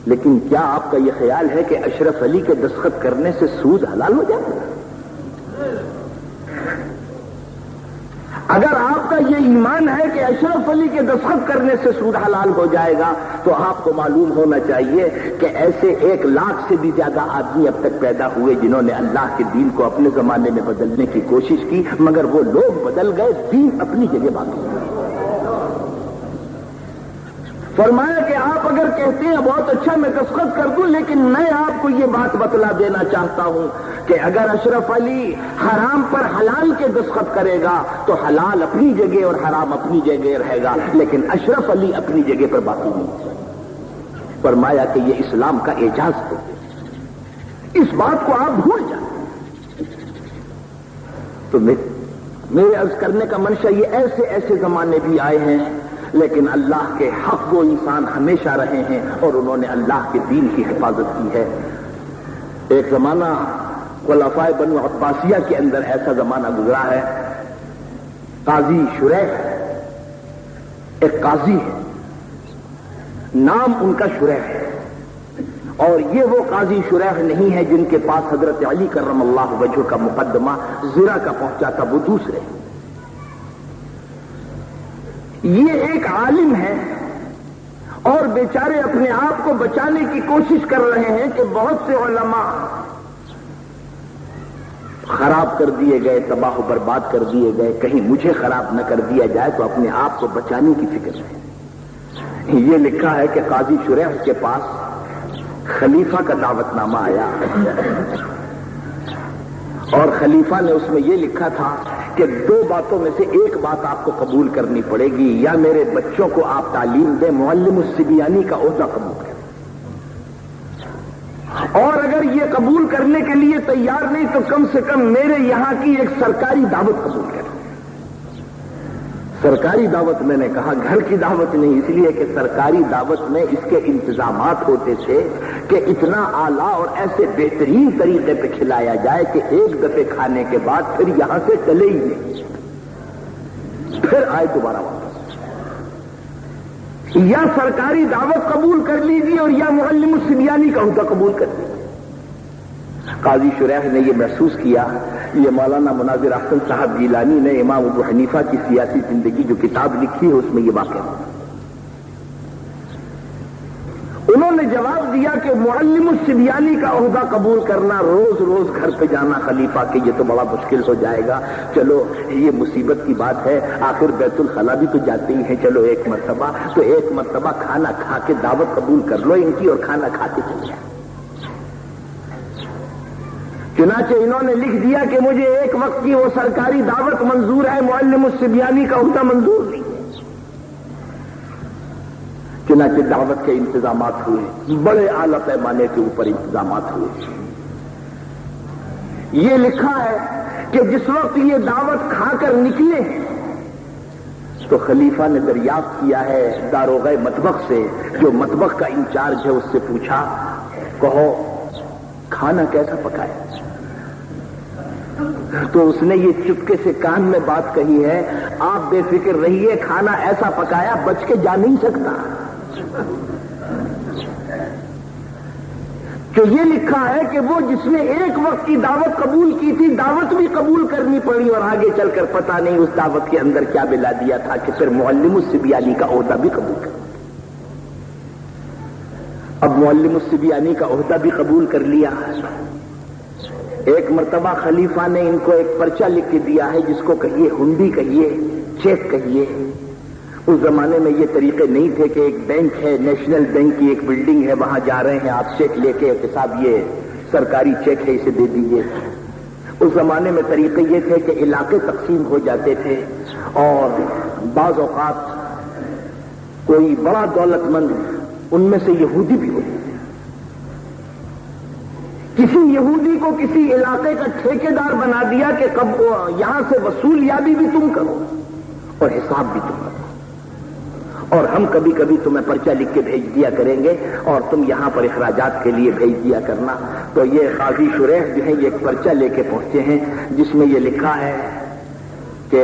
لیکن کیا آپ کا یہ خیال ہے کہ اشرف علی کے دستخط کرنے سے سود حلال ہو جائے گا؟ اگر آپ کا یہ ایمان ہے کہ اشرف علی کے دستخط کرنے سے سود حلال ہو جائے گا، تو آپ کو معلوم ہونا چاہیے کہ ایسے 1 لاکھ سے بھی زیادہ آدمی اب تک پیدا ہوئے جنہوں نے اللہ کے دین کو اپنے زمانے میں بدلنے کی کوشش کی، مگر وہ لوگ بدل گئے، دین اپنی جگہ باقی ہے. فرمایا کہ آپ اگر کہتے ہیں بہت اچھا میں دستخط کر دوں، لیکن میں آپ کو یہ بات بتلا دینا چاہتا ہوں کہ اگر اشرف علی حرام پر حلال کے دستخط کرے گا تو حلال اپنی جگہ اور حرام اپنی جگہ رہے گا، لیکن اشرف علی اپنی جگہ پر باقی نہیں۔ فرمایا کہ یہ اسلام کا اعجاز ہے، اس بات کو آپ بھول جائیں۔ تو میرے عرض کرنے کا منشا یہ ایسے ایسے زمانے بھی آئے ہیں، لیکن اللہ کے حق و انسان ہمیشہ رہے ہیں اور انہوں نے اللہ کے دین کی حفاظت کی ہے۔ ایک زمانہ خلفاء بنو عباسیہ کے اندر ایسا زمانہ گزرا ہے، قاضی شریح ایک قاضی ہے، نام ان کا شریح ہے، اور یہ وہ قاضی شریح نہیں ہے جن کے پاس حضرت علی کرم اللہ وجہ کا مقدمہ زرا کا پہنچا تھا، وہ دوسرے۔ یہ ایک عالم ہے اور بیچارے اپنے آپ کو بچانے کی کوشش کر رہے ہیں کہ بہت سے علماء خراب کر دیے گئے، تباہ و برباد کر دیے گئے، کہیں مجھے خراب نہ کر دیا جائے، تو اپنے آپ کو بچانے کی فکر ہے۔ یہ لکھا ہے کہ قاضی شریح کے پاس خلیفہ کا دعوت نامہ آیا اور خلیفہ نے اس میں یہ لکھا تھا کہ دو باتوں میں سے ایک بات آپ کو قبول کرنی پڑے گی، یا میرے بچوں کو آپ تعلیم دیں، معلم الصبیانی کا عہدہ قبول کریں، اور اگر یہ قبول کرنے کے لیے تیار نہیں تو کم سے کم میرے یہاں کی ایک سرکاری دعوت قبول کریں۔ سرکاری دعوت میں نے کہا گھر کی دعوت نہیں، اس لیے کہ سرکاری دعوت میں اس کے انتظامات ہوتے تھے کہ اتنا اعلیٰ اور ایسے بہترین طریقے پہ کھلایا جائے کہ ایک دفعے کھانے کے بعد پھر یہاں سے چلے ہی نہیں، پھر آئے دوبارہ واپس۔ یا سرکاری دعوت قبول کر لیجیے اور یا معلم الصبیانی کا عہدہ قبول کر لیجیے۔ قاضی شریح نے یہ محسوس کیا، یہ مولانا مناظر احسن صاحب گیلانی نے امام ابو حنیفہ کی سیاسی زندگی جو کتاب لکھی ہے اس میں یہ واقعہ، انہوں نے جواب دیا کہ معلم الصبیانی کا عہدہ قبول کرنا، روز روز گھر پہ جانا خلیفہ کے، یہ تو بڑا مشکل ہو جائے گا، چلو یہ مصیبت کی بات ہے، آخر بیت الخلا بھی تو جاتے ہی ہیں، چلو ایک مرتبہ تو ایک مرتبہ کھانا کھا کے دعوت قبول کر لو ان کی اور کھانا کھا کے چل جائے۔ چنانچہ انہوں نے لکھ دیا کہ مجھے ایک وقت کی وہ سرکاری دعوت منظور ہے، معلم الصبیانی کا عہدہ منظور نہیں۔ چنانچہ دعوت کے انتظامات ہوئے، بڑے اعلیٰ پیمانے کے اوپر انتظامات ہوئے۔ یہ لکھا ہے کہ جس وقت یہ دعوت کھا کر نکلے تو خلیفہ نے دریافت کیا ہے داروغہ مطبخ سے، جو مطبخ کا انچارج ہے، اس سے پوچھا کہو کھانا کیسا پکایا؟ تو اس نے یہ چپکے سے کان میں بات کہی ہے، آپ بے فکر رہیے، کھانا ایسا پکایا بچ کے جا نہیں سکتا۔ تو یہ لکھا ہے کہ وہ جس نے ایک وقت کی دعوت قبول کی تھی، دعوت بھی قبول کرنی پڑی اور آگے چل کر پتہ نہیں اس دعوت کے اندر کیا ملا دیا تھا کہ پھر معلم الصبیانی کا عہدہ بھی قبول کر۔ اب معلم الصبیانی کا عہدہ بھی قبول کر لیا۔ ایک مرتبہ خلیفہ نے ان کو ایک پرچہ لکھ کے دیا ہے، جس کو کہیے ہنڈی کہیے، چیک کہیے۔ اس زمانے میں یہ طریقے نہیں تھے کہ ایک بینک ہے، نیشنل بینک کی ایک بلڈنگ ہے، وہاں جا رہے ہیں آپ چیک لے کے کہ صاحب یہ سرکاری چیک ہے اسے دے دیجیے۔ اس زمانے میں طریقے یہ تھے کہ علاقے تقسیم ہو جاتے تھے اور بعض اوقات کوئی بڑا دولت مند ان میں سے یہودی بھی ہوتے تھے، کسی یہودی کو کسی علاقے کا ٹھیکیدار بنا دیا کہ کب یہاں سے وصولیابی بھی تم کرو اور حساب بھی تم کرو، اور ہم کبھی کبھی تمہیں پرچہ لکھ کے بھیج دیا کریں گے اور تم یہاں پر اخراجات کے لیے بھیج دیا کرنا۔ تو یہ قاضی شریح جو ہے یہ ایک پرچہ لے کے پہنچے ہیں جس میں یہ لکھا ہے کہ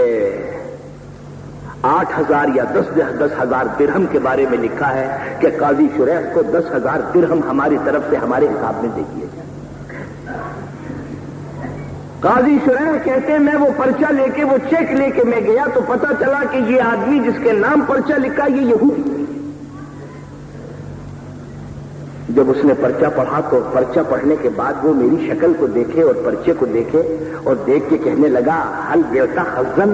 8,000 یا 10,000 درہم کے بارے میں لکھا ہے کہ قاضی شریح کو 10,000 درہم ہماری طرف سے ہمارے حساب میں دے دیے جائیں۔ قاضی شریح کہتے ہیں میں وہ پرچہ لے کے، وہ چیک لے کے میں گیا تو پتا چلا کہ یہ آدمی جس کے نام پرچہ لکھا یہ یہودی۔ جب اس نے پرچہ پڑھا تو پرچہ پڑھنے کے بعد وہ میری شکل کو دیکھے اور پرچے کو دیکھے اور دیکھ کے کہنے لگا حل بیٹا خزن،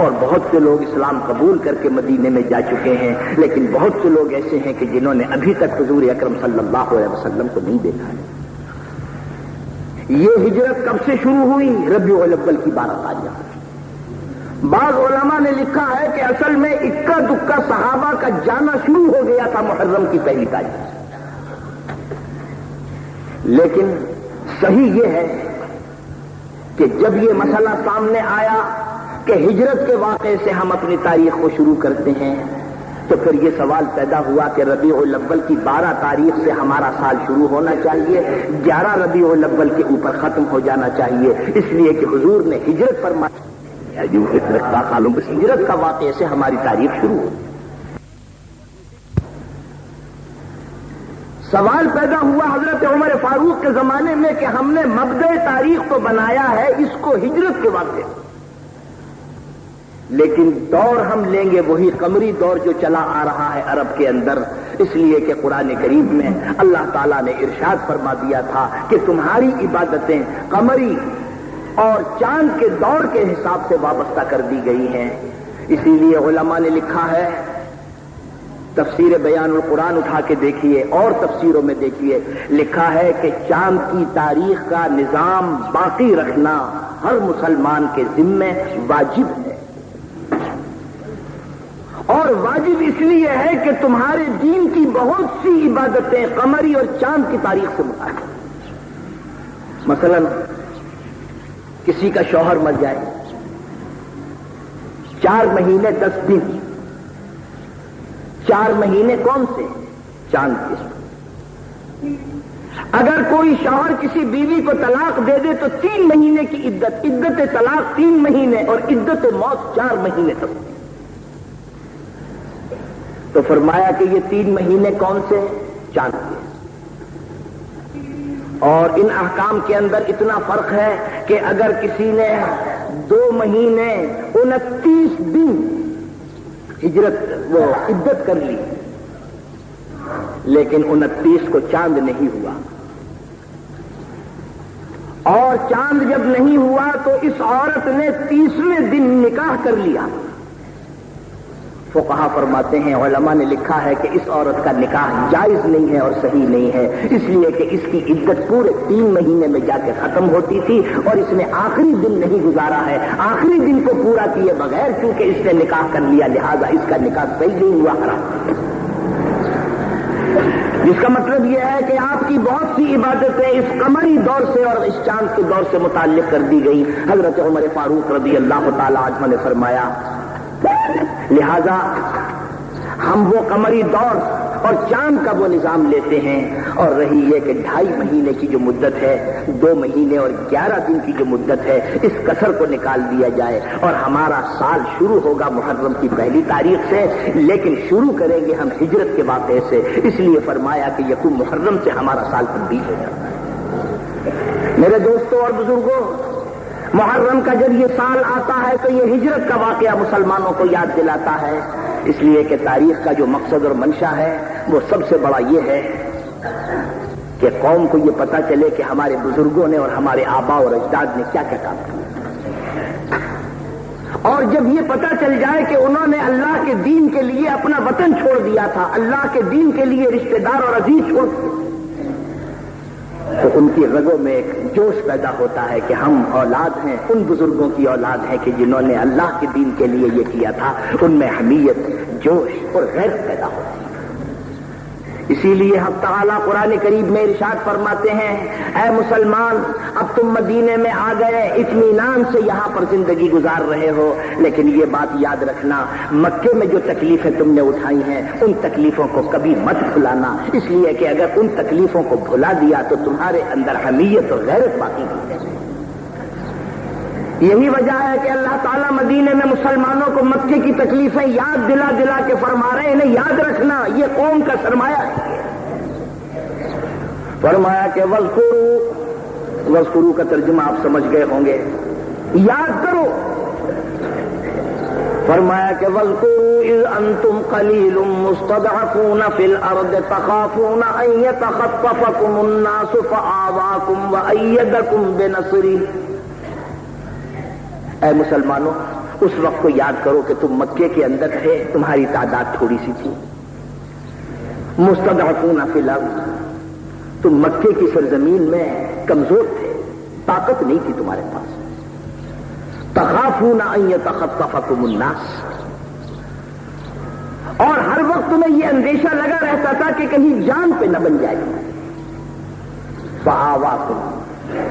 اور بہت سے لوگ اسلام قبول کر کے مدینے میں جا چکے ہیں، لیکن بہت سے لوگ ایسے ہیں کہ جنہوں نے ابھی تک حضور اکرم صلی اللہ علیہ وسلم کو نہیں دیکھا ہے۔ یہ ہجرت کب سے شروع ہوئی؟ ربیع الاول کی 12 تاریخ۔ بعض علماء نے لکھا ہے کہ اصل میں اکا دکا صحابہ کا جانا شروع ہو گیا تھا محرم کی 1 تاریخ سے، لیکن صحیح یہ ہے کہ جب یہ مسئلہ سامنے آیا کہ ہجرت کے واقعے سے ہم اپنی تاریخ کو شروع کرتے ہیں، تو پھر یہ سوال پیدا ہوا کہ ربیع الاول کی 12 تاریخ سے ہمارا سال شروع ہونا چاہیے، 11 ربیع الاول کے اوپر ختم ہو جانا چاہیے، اس لیے کہ حضور نے ہجرت فرمائی، جو ہجرت کا واقعے سے ہماری تاریخ شروع ہو۔ سوال پیدا ہوا حضرت عمر فاروق کے زمانے میں کہ ہم نے مبدأ تاریخ تو بنایا ہے اس کو ہجرت کے واقعے، لیکن دور ہم لیں گے وہی قمری دور جو چلا آ رہا ہے عرب کے اندر، اس لیے کہ قرآن کریم میں اللہ تعالیٰ نے ارشاد فرما دیا تھا کہ تمہاری عبادتیں قمری اور چاند کے دور کے حساب سے وابستہ کر دی گئی ہیں۔ اسی لیے علماء نے لکھا ہے، تفسیر بیان القرآن اٹھا کے دیکھیے اور تفسیروں میں دیکھیے، لکھا ہے کہ چاند کی تاریخ کا نظام باقی رکھنا ہر مسلمان کے ذمے واجب ہے، اور واجب اس لیے ہے کہ تمہارے دین کی بہت سی عبادتیں قمری اور چاند کی تاریخ سے متعلق۔ مثلا کسی کا شوہر مر جائے، 4 مہینے 10 دن، 4 مہینے کون سے؟ چاند کے۔ اگر کوئی شوہر کسی بیوی کو طلاق دے دے تو 3 مہینے کی عدت طلاق 3 مہینے اور عدت موت 4 مہینے تک۔ تو فرمایا کہ یہ 3 مہینے کون سے؟ چاند کے۔ اور ان احکام کے اندر اتنا فرق ہے کہ اگر کسی نے 2 مہینے 29 دن عدت کر لی، لیکن 29 کو چاند نہیں ہوا، اور چاند جب نہیں ہوا تو اس عورت نے 30ویں دن نکاح کر لیا، فقہا فرماتے ہیں، علماء نے لکھا ہے کہ اس عورت کا نکاح جائز نہیں ہے اور صحیح نہیں ہے، اس لیے کہ اس کی عدت پورے 3 مہینے میں جا کے ختم ہوتی تھی، اور اس نے آخری دن نہیں گزارا ہے، آخری دن کو پورا کیے بغیر چونکہ اس نے نکاح کر لیا، لہذا اس کا نکاح صحیح نہیں ہوا، حرام۔ جس کا مطلب یہ ہے کہ آپ کی بہت سی عبادتیں اس قمری دور سے اور اس چاند کے دور سے متعلق کر دی گئی۔ حضرت عمر فاروق رضی اللہ تعالی عنہ نے فرمایا، لہذا ہم وہ قمری دور اور چاند کا وہ نظام لیتے ہیں، اور رہی یہ کہ 2.5 مہینے کی جو مدت ہے، 2 مہینے اور 11 دن کی جو مدت ہے، اس کسر کو نکال دیا جائے، اور ہمارا سال شروع ہوگا محرم کی 1 تاریخ سے، لیکن شروع کریں گے ہم ہجرت کے واقعے سے، اس لیے فرمایا کہ یکم محرم سے ہمارا سال تبدیل ہو جاتا ہے۔ میرے دوستوں اور بزرگوں، محرم کا جب یہ سال آتا ہے تو یہ ہجرت کا واقعہ مسلمانوں کو یاد دلاتا ہے، اس لیے کہ تاریخ کا جو مقصد اور منشا ہے وہ سب سے بڑا یہ ہے کہ قوم کو یہ پتا چلے کہ ہمارے بزرگوں نے اور ہمارے آبا اور اجداد نے کیا کیا کام کیا، اور جب یہ پتا چل جائے کہ انہوں نے اللہ کے دین کے لیے اپنا وطن چھوڑ دیا تھا، اللہ کے دین کے لیے رشتہ دار اور عزیز چھوڑ دیے، تو ان کی رگوں میں ایک جوش پیدا ہوتا ہے کہ ہم اولاد ہیں، ان بزرگوں کی اولاد ہیں کہ جنہوں نے اللہ کے دین کے لیے یہ کیا تھا، ان میں حمیت، جوش اور غیرت پیدا ہوتی ہے۔ اسی لیے حق تعالیٰ قرآن کریم میں ارشاد فرماتے ہیں، اے مسلمان، اب تم مدینے میں آ گئے، اطمینان سے یہاں پر زندگی گزار رہے ہو، لیکن یہ بات یاد رکھنا، مکے میں جو تکلیفیں تم نے اٹھائی ہیں ان تکلیفوں کو کبھی مت بھلانا، اس لیے کہ اگر ان تکلیفوں کو بھلا دیا تو تمہارے اندر حمیت اور غیرت باقی ہو جائے۔ یہی وجہ ہے کہ اللہ تعالیٰ مدینے میں مسلمانوں کو مکے کی تکلیفیں یاد دلا دلا کے فرما رہے ہیں، انہیں یاد رکھنا، یہ قوم کا سرمایہ ہے۔ فرمایا کہ وذکروا کا ترجمہ آپ سمجھ گئے ہوں گے، یاد کرو۔ فرمایا کہ وذکروا اذ انتم قلیل مستضعفون فی الارض تخافون ان یتخطفکم الناس فآواکم وأیدکم بنصرہ۔ اے مسلمانوں، اس وقت کو یاد کرو کہ تم مکے کے اندر تھے، تمہاری تعداد تھوڑی سی تھی، مستضعفون فی الارض، تم مکے کی سرزمین میں کمزور تھے، طاقت نہیں تھی تمہارے پاس، تخافون ان یتخطفکم الناس، اور ہر وقت تمہیں یہ اندیشہ لگا رہتا تھا کہ کہیں جان پہ نہ بن جائے. فآواکم،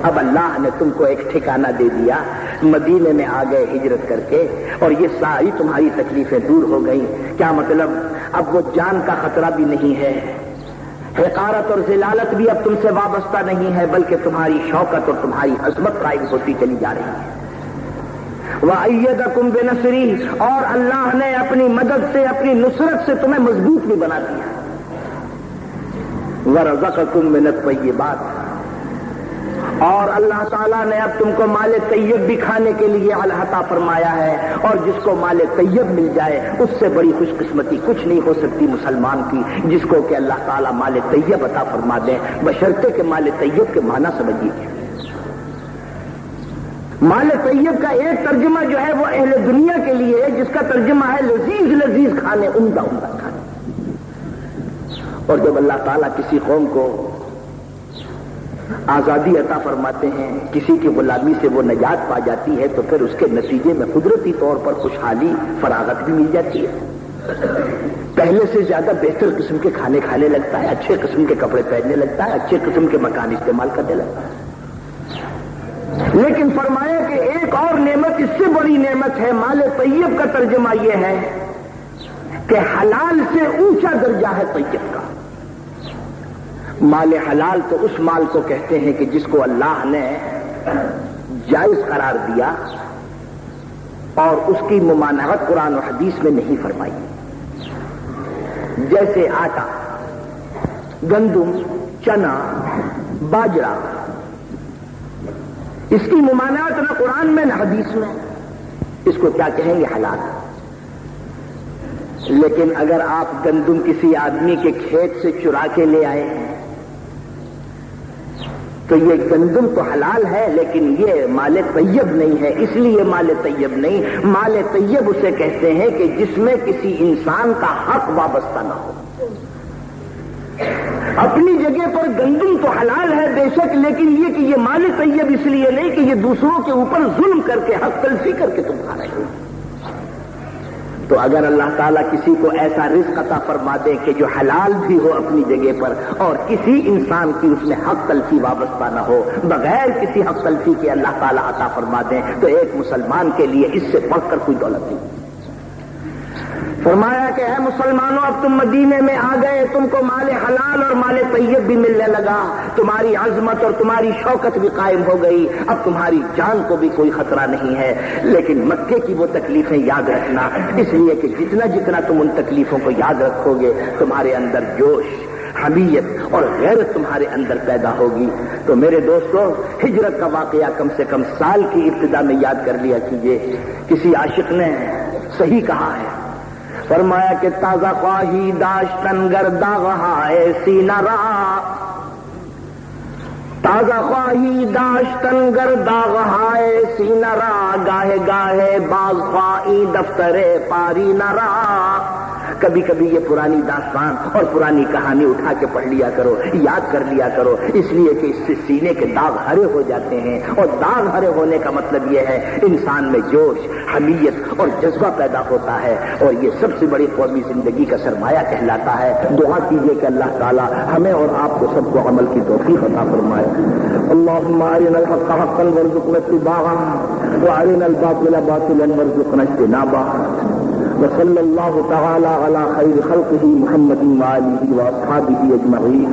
اب اللہ نے تم کو ایک ٹھکانہ دے دیا، مدینے میں آ گئے ہجرت کر کے، اور یہ ساری تمہاری تکلیفیں دور ہو گئیں. کیا مطلب؟ اب وہ جان کا خطرہ بھی نہیں ہے، حقارت اور ذلالت بھی اب تم سے وابستہ نہیں ہے، بلکہ تمہاری شوکت اور تمہاری عظمت قائم ہوتی چلی جا رہی ہے. وَأَيَّدَكُمْ بِنَصْرِهِ، اور اللہ نے اپنی مدد سے، اپنی نصرت سے تمہیں مضبوط بھی بنا دیا. وَرَزَقَكُمْ مِنَ الطَّيِّبَاتِ، اور اللہ تعالیٰ نے اب تم کو مال طیب بھی کھانے کے لیے عطا فرمایا ہے، اور جس کو مال طیب مل جائے اس سے بڑی خوش قسمتی کچھ نہیں ہو سکتی مسلمان کی، جس کو کہ اللہ تعالیٰ مال طیب عطا فرما دیں، بشرطے کہ مال طیب کے معنی سمجھیے. مال طیب کا ایک ترجمہ جو ہے وہ اہل دنیا کے لیے ہے، جس کا ترجمہ ہے لذیذ لذیذ کھانے، عمدہ عمدہ کھانے. اور جب اللہ تعالیٰ کسی قوم کو آزادی عطا فرماتے ہیں، کسی کی غلامی سے وہ نجات پا جاتی ہے، تو پھر اس کے نتیجے میں قدرتی طور پر خوشحالی، فراغت بھی مل جاتی ہے. پہلے سے زیادہ بہتر قسم کے کھانے کھانے لگتا ہے، اچھے قسم کے کپڑے پہننے لگتا ہے، اچھے قسم کے مکان استعمال کرنے لگتا ہے. لیکن فرمایا کہ ایک اور نعمت اس سے بڑی نعمت ہے. مال طیب کا ترجمہ یہ ہے کہ حلال سے اونچا درجہ ہے طیب کا. مال حلال تو اس مال کو کہتے ہیں کہ جس کو اللہ نے جائز قرار دیا اور اس کی ممانعت قرآن و حدیث میں نہیں فرمائی. جیسے آٹا، گندم، چنا، باجرا، اس کی ممانعت نہ قرآن میں نہ حدیث میں، اس کو کیا کہیں گے؟ حلال. لیکن اگر آپ گندم کسی آدمی کے کھیت سے چرا کے لے آئے ہیں تو یہ گندم تو حلال ہے، لیکن یہ مال طیب نہیں ہے. اس لیے مال طیب نہیں، مال طیب اسے کہتے ہیں کہ جس میں کسی انسان کا حق وابستہ نہ ہو. اپنی جگہ پر گندم تو حلال ہے بے شک، لیکن یہ کہ یہ مال طیب اس لیے نہیں کہ یہ دوسروں کے اوپر ظلم کر کے، حق تلفی کر کے تم کھا رہے ہو. تو اگر اللہ تعالیٰ کسی کو ایسا رزق عطا فرما دے کہ جو حلال بھی ہو اپنی جگہ پر، اور کسی انسان کی اس میں حق تلفی وابستہ نہ ہو، بغیر کسی حق تلفی کے اللہ تعالیٰ عطا فرما دیں، تو ایک مسلمان کے لیے اس سے بڑھ کر کوئی دولت نہیں. فرمایا کہ اے مسلمانوں، اب تم مدینے میں آ گئے، تم کو مال حلال اور مال طیب بھی ملنے لگا، تمہاری عظمت اور تمہاری شوکت بھی قائم ہو گئی، اب تمہاری جان کو بھی کوئی خطرہ نہیں ہے. لیکن مکے کی وہ تکلیفیں یاد رکھنا، اس لیے کہ جتنا جتنا تم ان تکلیفوں کو یاد رکھو گے، تمہارے اندر جوش، حمیت اور غیرت تمہارے اندر پیدا ہوگی. تو میرے دوستو، ہجرت کا واقعہ کم سے کم سال کی ابتدا میں یاد کر لیا کیجیے. کسی عاشق نے صحیح کہا ہے، فرمایا کہ تازہ خواہی داشتن گرداغہائے سینہ را، تازہ خواہی داشتن گرداغہائے سینہ را، گاہے گاہے باز خواہی دفتر پاری نہ را. کبھی کبھی یہ پرانی داستان اور پرانی کہانی اٹھا کے پڑھ لیا کرو، یاد کر لیا کرو، اس لیے کہ اس سے سینے کے داغ ہرے ہو جاتے ہیں. اور داغ ہرے ہونے کا مطلب یہ ہے انسان میں جوش، حمیت اور جذبہ پیدا ہوتا ہے، اور یہ سب سے بڑی قومی زندگی کا سرمایہ کہلاتا ہے. دعا کیجیے کہ اللہ تعالی ہمیں اور آپ کو سب کو عمل کی توفیق عطا فرمائے. اللهم ارنا الحق حقا وارزقنا اتباعه وارنا الباطل باطلا وارزقنا اجتنابه. وصلى الله تعالى على خير خلقه محمد وآله وأصحابه أجمعين.